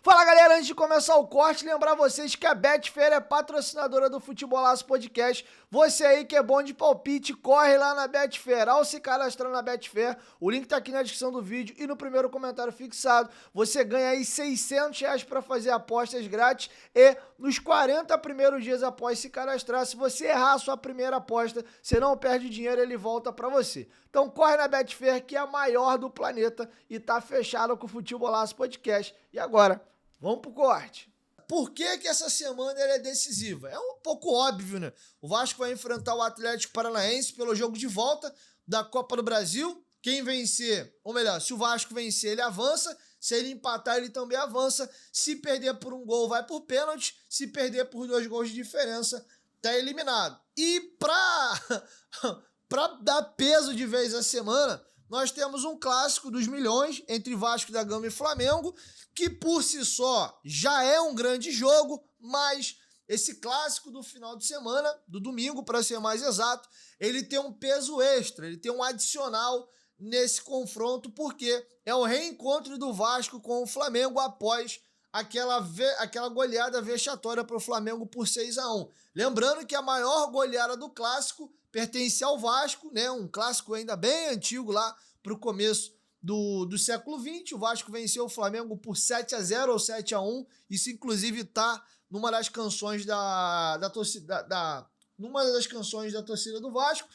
Fala galera, antes de começar o corte, lembrar vocês que a Betfair é patrocinadora do Futebolaço Podcast. Você aí que é bom de palpite, corre lá na Betfair. Ao se cadastrar na Betfair, o link tá aqui na descrição do vídeo e no primeiro comentário fixado. Você ganha aí R$600 para fazer apostas grátis e nos 40 primeiros dias após se cadastrar, se você errar a sua primeira aposta, você não perde dinheiro, ele volta para você. Então corre na Betfair, que é a maior do planeta e tá fechada com o Futebolaço Podcast. E agora, vamos pro corte. Por que que essa semana ela é decisiva? É um pouco óbvio, né? O Vasco vai enfrentar o Atlético Paranaense pelo jogo de volta da Copa do Brasil. Quem vencer, ou melhor, se o Vasco vencer, ele avança. Se ele empatar, ele também avança. Se perder por um gol, vai por pênalti. Se perder por 2 gols de diferença, tá eliminado. E pra dar peso de vez a semana, nós temos um clássico dos milhões entre Vasco da Gama e Flamengo, que por si só já é um grande jogo, mas esse clássico do final de semana, do domingo para ser mais exato, ele tem um peso extra, ele tem um adicional nesse confronto, porque é o reencontro do Vasco com o Flamengo após aquela goleada vexatória para o Flamengo por 6-1. Lembrando que a maior goleada do clássico pertence ao Vasco, né? Um clássico ainda bem antigo lá para o começo do século XX. O Vasco venceu o Flamengo por 7-0 ou 7-1. Isso, inclusive, está numa das canções da torcida, numa das canções da torcida do Vasco.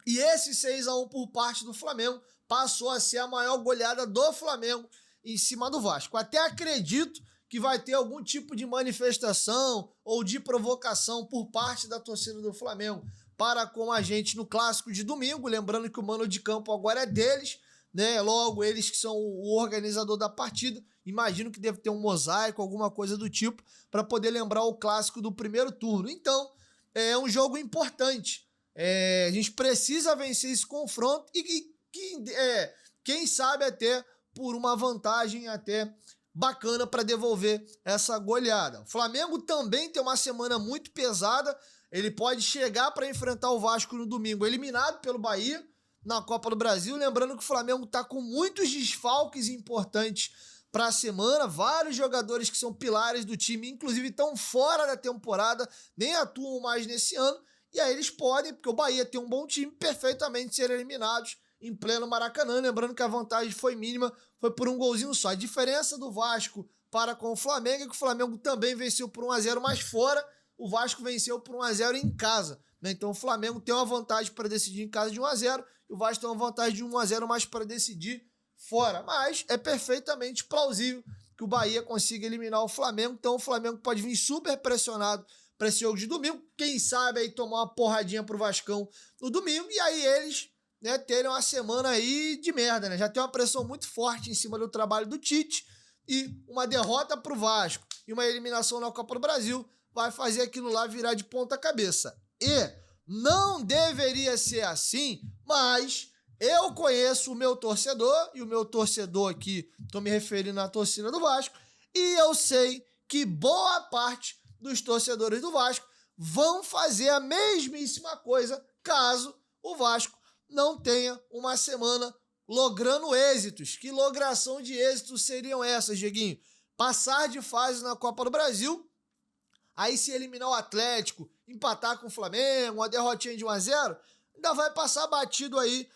E esse 6-1 por parte do Flamengo passou a ser a maior goleada do Flamengo em cima do Vasco. Até acredito que vai ter algum tipo de manifestação ou de provocação por parte da torcida do Flamengo para com a gente no clássico de domingo. Lembrando que o mano de campo agora é deles, né? Logo, eles que são o organizador da partida. Imagino que deve ter um mosaico, alguma coisa do tipo, para poder lembrar o clássico do primeiro turno. Então, é um jogo importante. A gente precisa vencer esse confronto e quem sabe até por uma vantagem até bacana para devolver essa goleada. O Flamengo também tem uma semana muito pesada. Ele pode chegar para enfrentar o Vasco no domingo, eliminado pelo Bahia na Copa do Brasil. Lembrando que o Flamengo está com muitos desfalques importantes para a semana. Vários jogadores que são pilares do time, inclusive, estão fora da temporada, nem atuam mais nesse ano. E aí eles podem, porque o Bahia tem um bom time, perfeitamente ser eliminados em pleno Maracanã. Lembrando que a vantagem foi mínima, foi por um golzinho só. A diferença do Vasco para com o Flamengo é que o Flamengo também venceu por 1-0, mas fora. O Vasco venceu por 1-0 em casa, né? Então o Flamengo tem uma vantagem para decidir em casa de 1-0 e o Vasco tem uma vantagem de 1-0 mais para decidir fora. Mas é perfeitamente plausível que o Bahia consiga eliminar o Flamengo. Então o Flamengo pode vir super pressionado para esse jogo de domingo. Quem sabe aí tomar uma porradinha pro Vascão no domingo e aí eles, né, terem uma semana aí de merda, né? Já tem uma pressão muito forte em cima do trabalho do Tite e uma derrota pro Vasco e uma eliminação na Copa do Brasil vai fazer aquilo lá virar de ponta cabeça. E não deveria ser assim, mas eu conheço o meu torcedor, e o meu torcedor aqui, estou me referindo à torcida do Vasco, e eu sei que boa parte dos torcedores do Vasco vão fazer a mesmíssima coisa caso o Vasco não tenha uma semana logrando êxitos. Que logração de êxitos seriam essas, Dieguinho? Passar de fase na Copa do Brasil, aí se eliminar o Atlético, empatar com o Flamengo, uma derrotinha de 1-0, ainda vai passar batido aí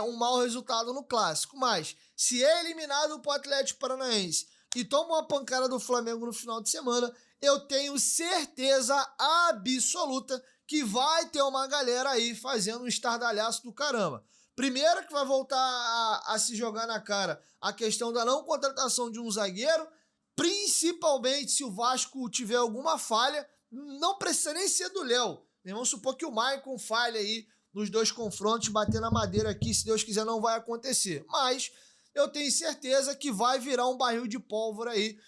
um mau resultado no Clássico. Mas se é eliminado pro Atlético Paranaense e toma uma pancada do Flamengo no final de semana, eu tenho certeza absoluta que vai ter uma galera aí fazendo um estardalhaço do caramba. Primeiro que vai voltar a se jogar na cara a questão da não contratação de um zagueiro, principalmente se o Vasco tiver alguma falha, não precisa nem ser do Léo. Vamos supor que o Maicon falhe aí nos 2 confrontos, bater na madeira aqui, se Deus quiser não vai acontecer. Mas eu tenho certeza que vai virar um barril de pólvora aí,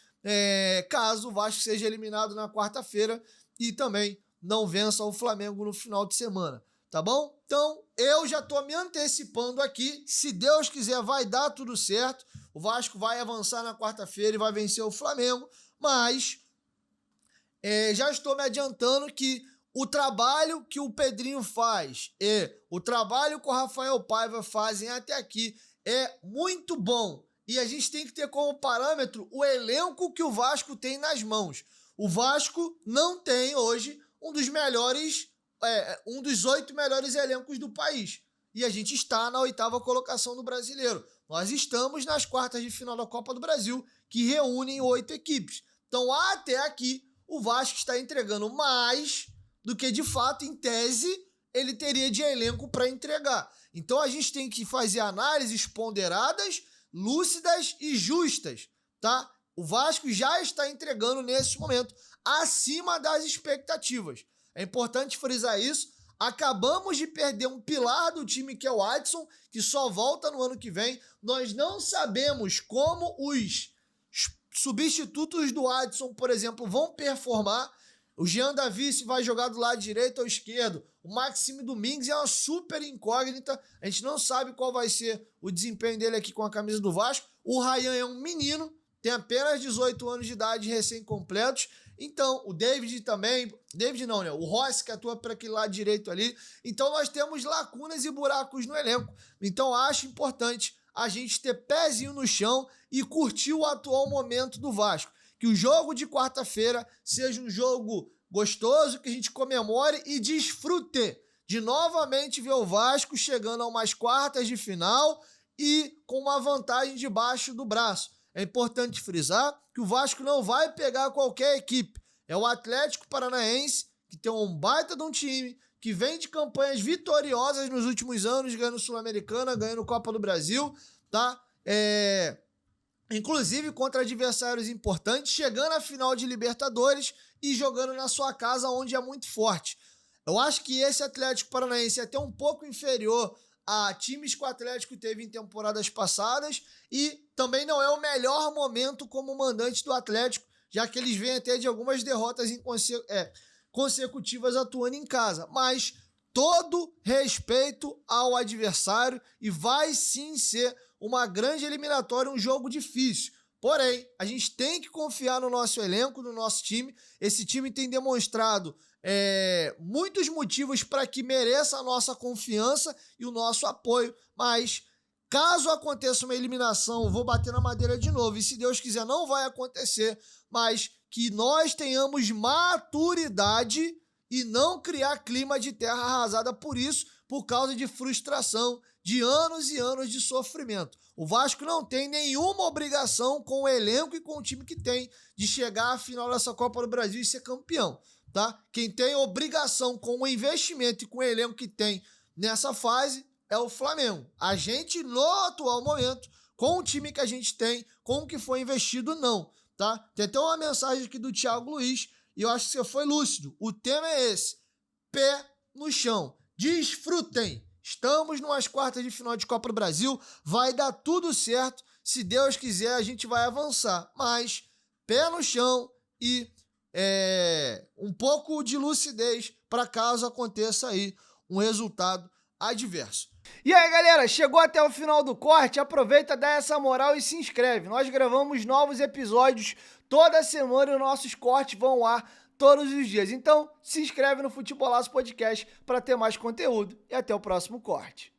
caso o Vasco seja eliminado na quarta-feira e também não vença o Flamengo no final de semana, tá bom? Então, eu já tô me antecipando aqui, se Deus quiser vai dar tudo certo, o Vasco vai avançar na quarta-feira e vai vencer o Flamengo, mas já estou me adiantando que o trabalho que o Pedrinho faz e o trabalho que o Rafael Paiva fazem até aqui é muito bom. e a gente tem que ter como parâmetro o elenco que o Vasco tem nas mãos. O Vasco não tem hoje um dos 8 melhores elencos do país. E a gente está na 8ª colocação do Brasileiro. Nós estamos nas quartas de final da Copa do Brasil, que reúnem 8 equipes. Então, até aqui, o Vasco está entregando mais do que, de fato, em tese, ele teria de elenco para entregar. Então, a gente tem que fazer análises ponderadas, lúcidas e justas, tá? O Vasco já está entregando, nesse momento, acima das expectativas. É importante frisar isso. Acabamos de perder um pilar do time, que é o Adson, que só volta no ano que vem. Nós não sabemos como os substitutos do Adson, por exemplo, vão performar. O Jean Davi se vai jogar do lado direito ou esquerdo. O Maxime Domingues é uma super incógnita. A gente não sabe qual vai ser o desempenho dele aqui com a camisa do Vasco. O Ryan é um menino, tem apenas 18 anos de idade, recém-completos. Então, o David também... David não, né? O Rossi, que atua para aquele lado direito ali. Então, nós temos lacunas e buracos no elenco. Então, acho importante a gente ter pezinho no chão e curtir o atual momento do Vasco. Que o jogo de quarta-feira seja um jogo gostoso, que a gente comemore e desfrute de novamente ver o Vasco chegando a umas quartas de final e com uma vantagem debaixo do braço. É importante frisar que o Vasco não vai pegar qualquer equipe. É o Atlético Paranaense, que tem um baita de um time, que vem de campanhas vitoriosas nos últimos anos, ganhando Sul-Americana, ganhando Copa do Brasil, tá? Inclusive contra adversários importantes, chegando à final de Libertadores e jogando na sua casa, onde é muito forte. Eu acho que esse Atlético Paranaense é até um pouco inferior a times que o Atlético teve em temporadas passadas e também não é o melhor momento como mandante do Atlético, já que eles vêm até de algumas derrotas consecutivas atuando em casa. Mas todo respeito ao adversário e vai sim ser uma grande eliminatória, um jogo difícil. Porém, a gente tem que confiar no nosso elenco, no nosso time. Esse time tem demonstrado muitos motivos para que mereça a nossa confiança e o nosso apoio, mas caso aconteça uma eliminação, vou bater na madeira de novo, e se Deus quiser não vai acontecer, mas que nós tenhamos maturidade e não criar clima de terra arrasada por causa de frustração, de anos e anos de sofrimento. O Vasco não tem nenhuma obrigação com o elenco e com o time que tem de chegar à final dessa Copa do Brasil e ser campeão, tá? Quem tem obrigação com o investimento e com o elenco que tem nessa fase é o Flamengo. A gente, no atual momento, com o time que a gente tem, com o que foi investido, não, tá? Tem até uma mensagem aqui do Thiago Luiz e eu acho que você foi lúcido. O tema é esse: pé no chão. Desfrutem! Estamos numas quartas de final de Copa do Brasil, vai dar tudo certo, se Deus quiser a gente vai avançar, mas pé no chão e um pouco de lucidez para caso aconteça aí um resultado adverso. E aí, galera, chegou até o final do corte, aproveita, dá essa moral e se inscreve. Nós gravamos novos episódios toda semana e os nossos cortes vão ao ar todos os dias. Então, se inscreve no Futebolaço Podcast para ter mais conteúdo e até o próximo corte.